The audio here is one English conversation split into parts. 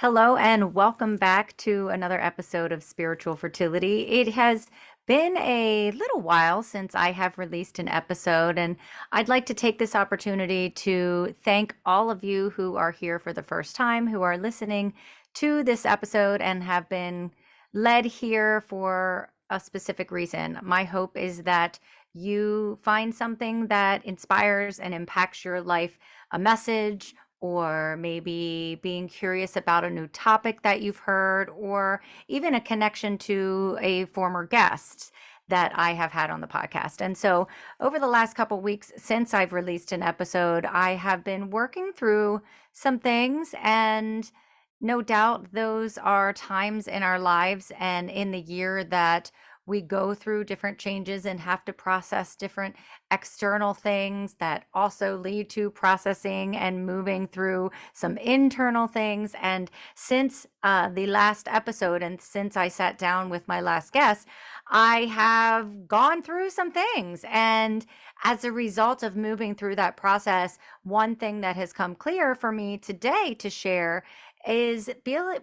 Hello and welcome back to another episode of Spiritual Fertility. It has been a little while since I have released an episode, and I'd like to take this opportunity to thank all of you who are here for the first time, who are listening to this episode and have been led here for a specific reason. My hope is that you find something that inspires and impacts your life, a message, or maybe being curious about a new topic that you've heard, or even a connection to a former guest that I have had on the podcast. And so, over the last couple weeks since I've released an episode, I have been working through some things, and no doubt those are times in our lives and in the year that we go through different changes and have to process different external things that also lead to processing and moving through some internal things. And since the last episode, and since I sat down with my last guest, I have gone through some things. And as a result of moving through that process, one thing that has come clear for me today to share is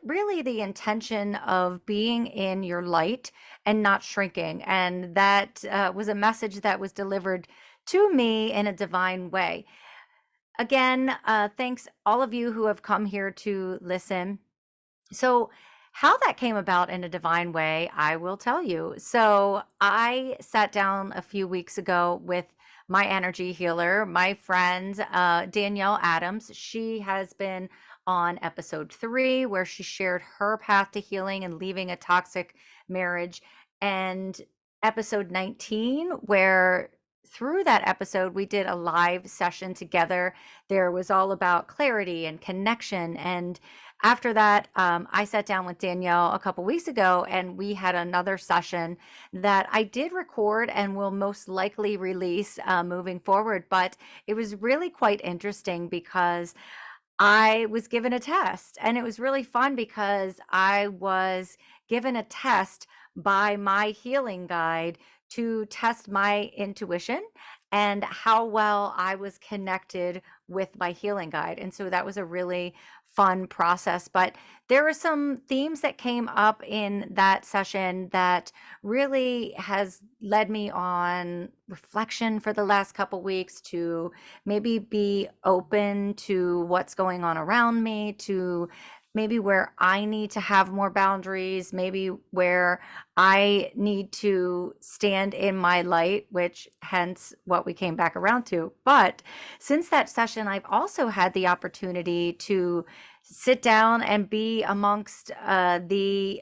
really the intention of being in your light and not shrinking. And that was a message that was delivered to me in a divine way. Again, thanks all of you who have come here to listen. So, how that came about in a divine way, I will tell you. So, I sat down a few weeks ago with my energy healer, my friend Danielle Adams. She has been on episode 3, where she shared her path to healing and leaving a toxic marriage, and episode 19, where through that episode we did a live session together. There was all about clarity and connection, and after that, I sat down with Danielle a couple weeks ago and we had another session that I did record and will most likely release moving forward. But it was really quite interesting because I was given a test, and it was really fun because I was given a test by my healing guide to test my intuition and how well I was connected with my healing guide. And so that was a really fun process. But there were some themes that came up in that session that really has led me on reflection for the last couple weeks to maybe be open to what's going on around me, to maybe where I need to have more boundaries, maybe where I need to stand in my light, which hence what we came back around to. But since that session, I've also had the opportunity to sit down and be amongst the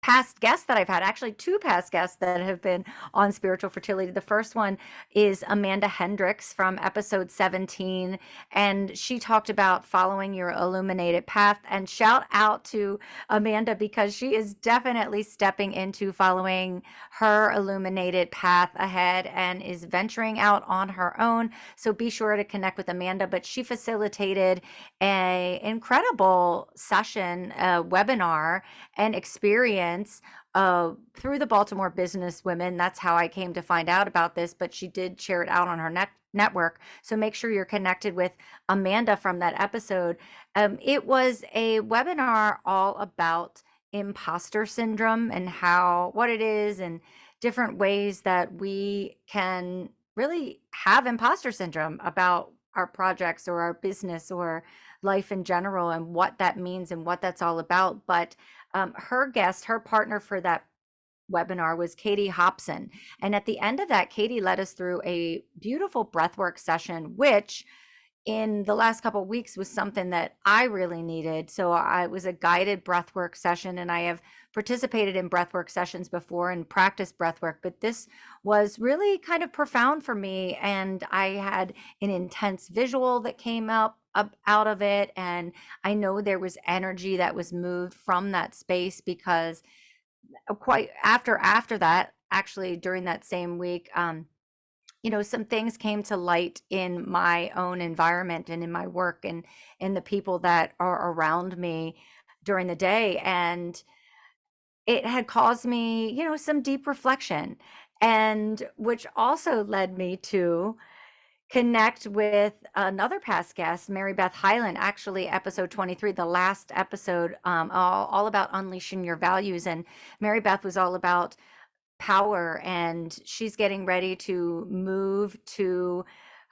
past guests that I've had, actually two past guests that have been on Spiritual Fertility. The first one is Amanda Hendricks from episode 17, and she talked about following your illuminated path. And shout out to Amanda because she is definitely stepping into following her illuminated path ahead and is venturing out on her own. So be sure to connect with Amanda. But she facilitated a incredible session, a webinar and experience through the Baltimore Business Women. That's how I came to find out about this, but she did share it out on her network. So make sure you're connected with Amanda from that episode. It was a webinar all about imposter syndrome and what it is, and different ways that we can really have imposter syndrome about our projects or our business or life in general, and what that means and what that's all about. But her partner for that webinar was Katie Hobson. And at the end of that, Katie led us through a beautiful breathwork session, which in the last couple of weeks was something that I really needed. So I was a guided breathwork session, and I have participated in breathwork sessions before and practiced breathwork, but this was really kind of profound for me. And I had an intense visual that came up out of it. And I know there was energy that was moved from that space because quite after that, actually during that same week, some things came to light in my own environment and in my work and in the people that are around me during the day. And it had caused me, some deep reflection, and which also led me to connect with another past guest, Mary Beth Hyland, actually episode 23, the last episode, all about unleashing your values. And Mary Beth was all about power, and she's getting ready to move to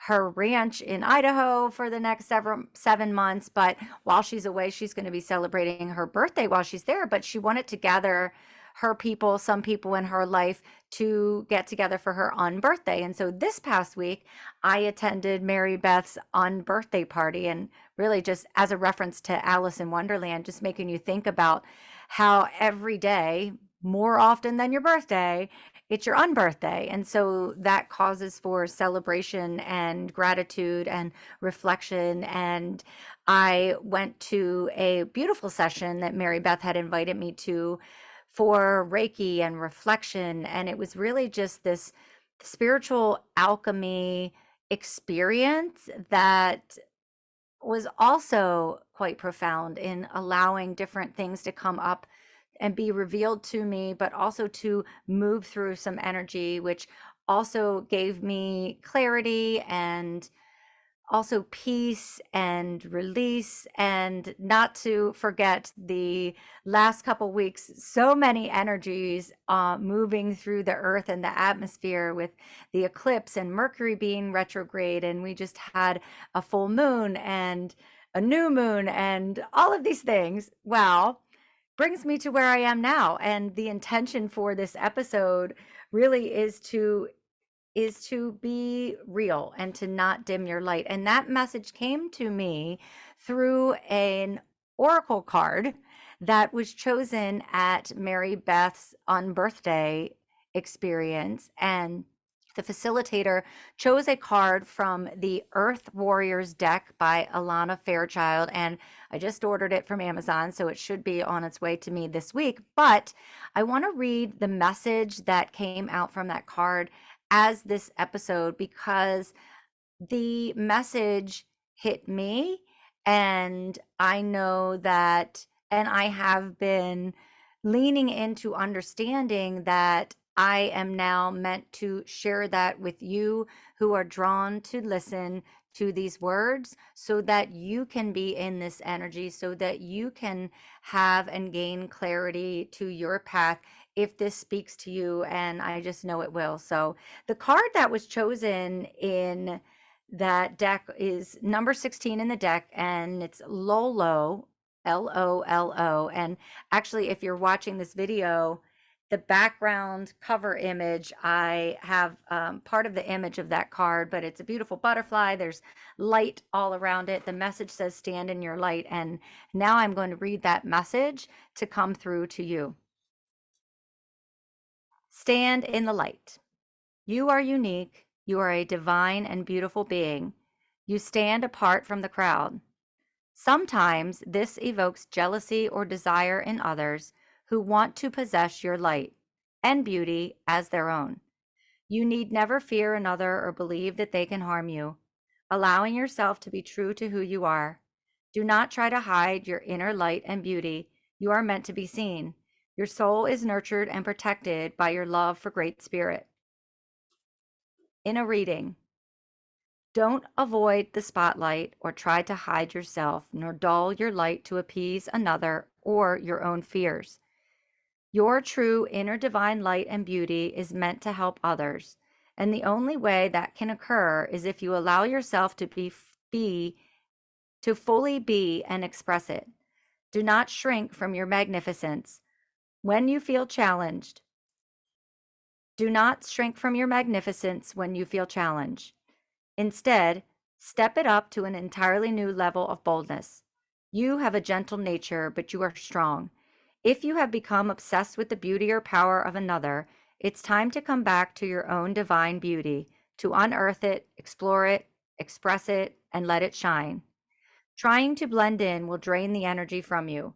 her ranch in Idaho for the next 7 months. But while she's away, she's going to be celebrating her birthday while she's there. But she wanted to gather her people, some people in her life, to get together for her unbirthday. And so this past week, I attended Mary Beth's unbirthday party, and really just as a reference to Alice in Wonderland, just making you think about how every day, more often than your birthday, it's your unbirthday. And so that causes for celebration and gratitude and reflection. And I went to a beautiful session that Mary Beth had invited me to for Reiki and reflection. And it was really just this spiritual alchemy experience that was also quite profound in allowing different things to come up and be revealed to me, but also to move through some energy, which also gave me clarity and also peace and release. And not to forget the last couple weeks, so many energies moving through the earth and the atmosphere, with the eclipse and Mercury being retrograde, and we just had a full moon and a new moon and all of these things. Wow, brings me to where I am now. And the intention for this episode really is to be real and to not dim your light. And that message came to me through an oracle card that was chosen at Mary Beth's unbirthday experience. And the facilitator chose a card from the Earth Warriors deck by Alana Fairchild. And I just ordered it from Amazon, so it should be on its way to me this week. But I want to read the message that came out from that card as this episode, because the message hit me. And I know that, and I have been leaning into understanding that I am now meant to share that with you who are drawn to listen to these words, so that you can be in this energy, so that you can have and gain clarity to your path if this speaks to you. And I just know it will. So the card that was chosen in that deck is number 16 in the deck, and it's Lolo, Lolo. And actually, if you're watching this video, the background cover image, I have part of the image of that card, but it's a beautiful butterfly. There's light all around it. The message says, stand in your light. And now I'm going to read that message to come through to you. Stand in the light. You are unique. You are a divine and beautiful being. You stand apart from the crowd. Sometimes this evokes jealousy or desire in others who want to possess your light and beauty as their own. You need never fear another or believe that they can harm you, allowing yourself to be true to who you are. Do not try to hide your inner light and beauty. You are meant to be seen. Your soul is nurtured and protected by your love for Great Spirit. In a reading, don't avoid the spotlight or try to hide yourself, nor dull your light to appease another or your own fears. Your true inner divine light and beauty is meant to help others, and the only way that can occur is if you allow yourself to to fully be and express it. Do not shrink from your magnificence. When you feel challenged, do not shrink from your magnificence when you feel challenged. Instead, step it up to an entirely new level of boldness. You have a gentle nature, but you are strong. If you have become obsessed with the beauty or power of another, it's time to come back to your own divine beauty, to unearth it, explore it, express it, and let it shine. Trying to blend in will drain the energy from you.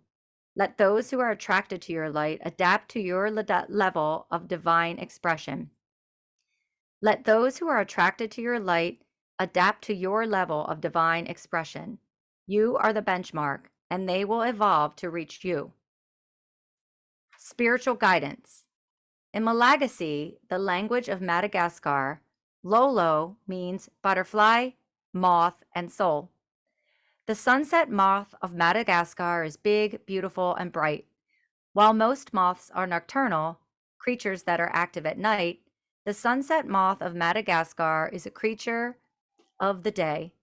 Let those who are attracted to your light adapt to your level of divine expression. Let those who are attracted to your light adapt to your level of divine expression. You are the benchmark, and they will evolve to reach you. Spiritual guidance. In Malagasy, the language of Madagascar, Lolo means butterfly, moth, and soul. The sunset moth of Madagascar is big, beautiful, and bright. While most moths are nocturnal, creatures that are active at night, the sunset moth of Madagascar is a creature of the day,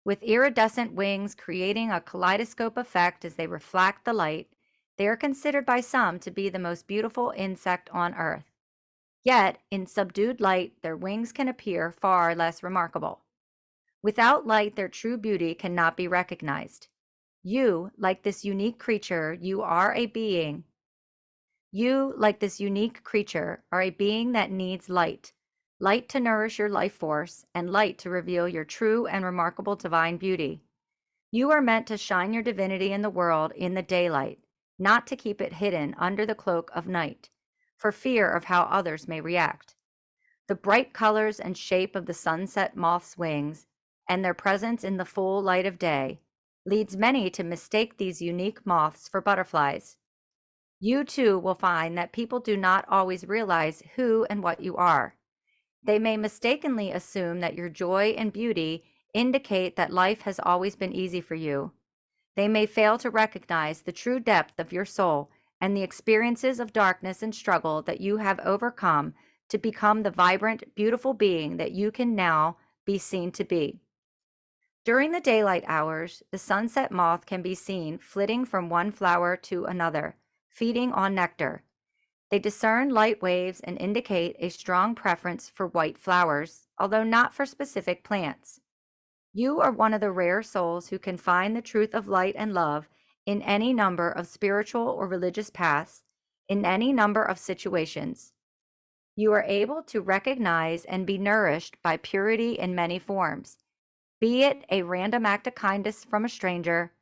with iridescent wings creating a kaleidoscope effect as they reflect the light. They are considered by some to be the most beautiful insect on earth. Yet, in subdued light, their wings can appear far less remarkable. Without light, their true beauty cannot be recognized. You, like this unique creature, you are a being. You, like this unique creature, are a being that needs light. Light to nourish your life force, and light to reveal your true and remarkable divine beauty. You are meant to shine your divinity in the world in the daylight, not to keep it hidden under the cloak of night, for fear of how others may react. The bright colors and shape of the sunset moth's wings, and their presence in the full light of day, leads many to mistake these unique moths for butterflies. You too will find that people do not always realize who and what you are. They may mistakenly assume that your joy and beauty indicate that life has always been easy for you. They may fail to recognize the true depth of your soul and the experiences of darkness and struggle that you have overcome to become the vibrant, beautiful being that you can now be seen to be. During the daylight hours, the sunset moth can be seen flitting from one flower to another, feeding on nectar. They discern light waves and indicate a strong preference for white flowers, although not for specific plants. You are one of the rare souls who can find the truth of light and love in any number of spiritual or religious paths, in any number of situations. You are able to recognize and be nourished by purity in many forms, be it a random act of kindness from a stranger,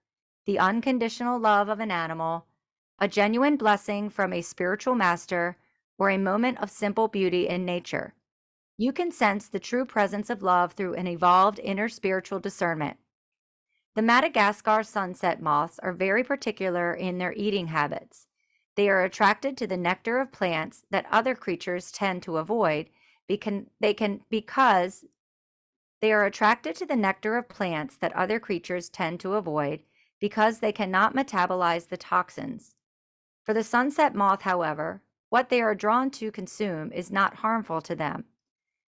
the unconditional love of an animal, a genuine blessing from a spiritual master, or a moment of simple beauty in nature. You can sense the true presence of love through an evolved inner spiritual discernment. The Madagascar sunset moths are very particular in their eating habits. They are attracted to the nectar of plants that other creatures tend to avoid because they are attracted to the nectar of plants that other creatures tend to avoid because they cannot metabolize the toxins. For the sunset moth, however, what they are drawn to consume is not harmful to them.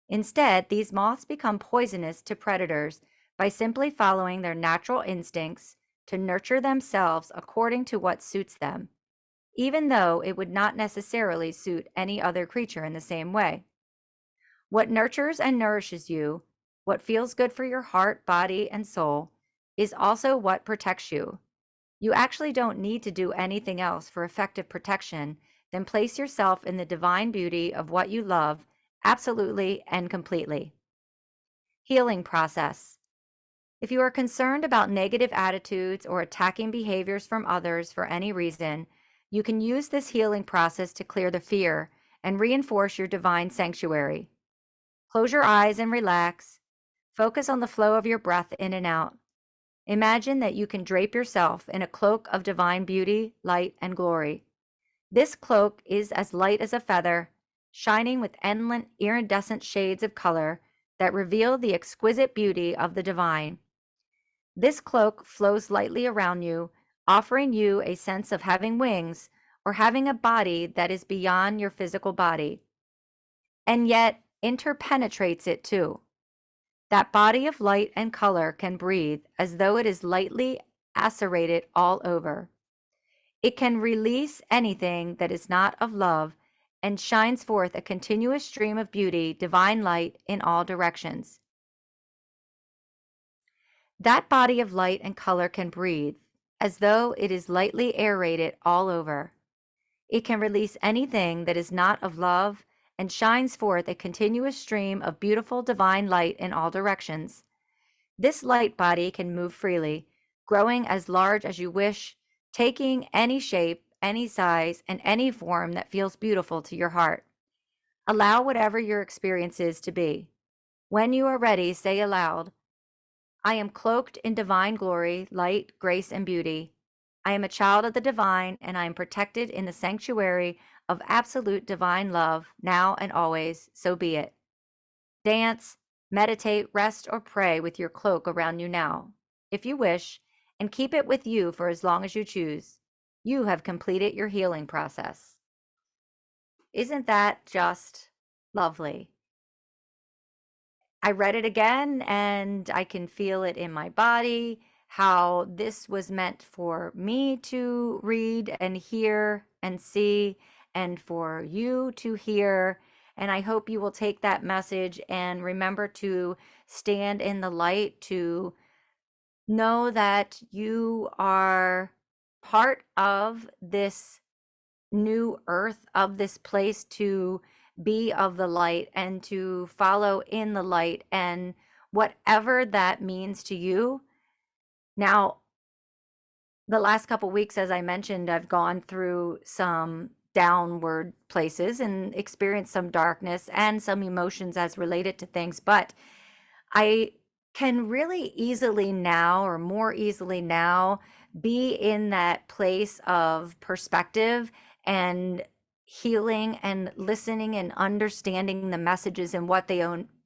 Instead, these moths become poisonous to predators by simply following their natural instincts to nurture themselves according to what suits them, even though it would not necessarily suit any other creature in the same way. What nurtures and nourishes you, what feels good for your heart, body, and soul, is also what protects you. You actually don't need to do anything else for effective protection than place yourself in the divine beauty of what you love absolutely and completely. Healing process. If you are concerned about negative attitudes or attacking behaviors from others for any reason, you can use this healing process to clear the fear and reinforce your divine sanctuary. Close your eyes and relax. Focus on the flow of your breath in and out. Imagine that you can drape yourself in a cloak of divine beauty, light, and glory. This cloak is as light as a feather, shining with endless iridescent shades of color that reveal the exquisite beauty of the divine. This cloak flows lightly around you, offering you a sense of having wings or having a body that is beyond your physical body, and yet interpenetrates it too. That body of light and color can breathe as though it is lightly acerated all over. It can release anything that is not of love and shines forth a continuous stream of beauty, divine light in all directions. That body of light and color can breathe as though it is lightly aerated all over. It can release anything that is not of love and shines forth a continuous stream of beautiful divine light in all directions. This light body can move freely, growing as large as you wish, taking any shape, any size, and any form that feels beautiful to your heart. Allow whatever your experience is to be. When you are ready, say aloud, I am cloaked in divine glory, light, grace, and beauty. I am a child of the divine, and I am protected in the sanctuary of absolute divine love, now and always. So be it. Dance, meditate, rest, or pray with your cloak around you now, if you wish, and keep it with you for as long as you choose. You have completed your healing process. Isn't that just lovely? I read it again and I can feel it in my body, how this was meant for me to read and hear and see, and for you to hear. And I hope you will take that message and remember to stand in the light, to know that you are part of this new earth, of this place, to be of the light and to follow in the light, and whatever that means to you. Now, the last couple weeks, as I mentioned, I've gone through some downward places and experienced some darkness and some emotions as related to things, but I can really easily now, or more easily now, be in that place of perspective and healing and listening and understanding the messages and what they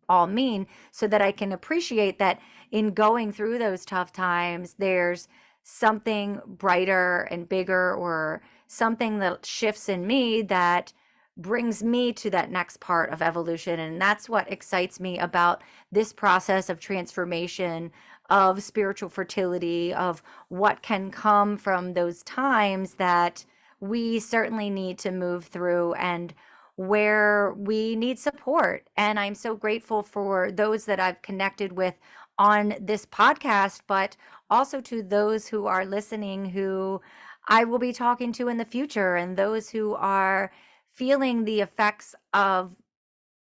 all mean, so that I can appreciate that in going through those tough times, there's something brighter and bigger, or something that shifts in me that brings me to that next part of evolution. And that's what excites me about this process of transformation, of spiritual fertility, of what can come from those times that we certainly need to move through, and where we need support. And I'm so grateful for those that I've connected with on this podcast, but also to those who are listening, who I will be talking to in the future, and those who are feeling the effects of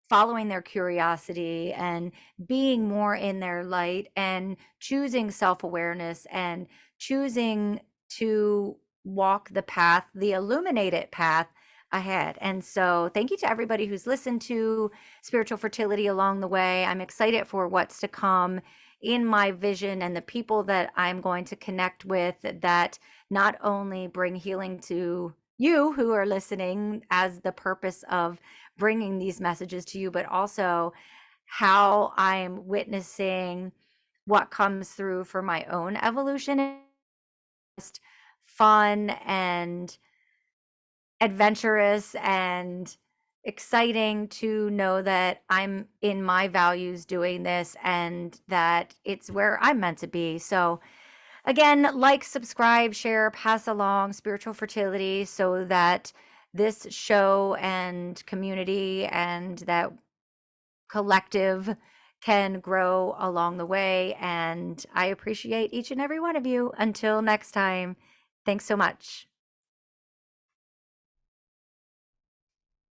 following their curiosity and being more in their light, and choosing self-awareness, and choosing to walk the path, the illuminated path ahead. And so thank you to everybody who's listened to spiritual fertility along the way. I'm excited for what's to come in my vision, and the people that I'm going to connect with, that not only bring healing to you who are listening as the purpose of bringing these messages to you, but also how I'm witnessing what comes through for my own evolution. Just fun and adventurous and exciting to know that I'm in my values doing this, and that it's where I'm meant to be. So again, like, subscribe, share, pass along spiritual fertility, so that this show and community and that collective can grow along the way. And I appreciate each and every one of you. Until next time, thanks so much.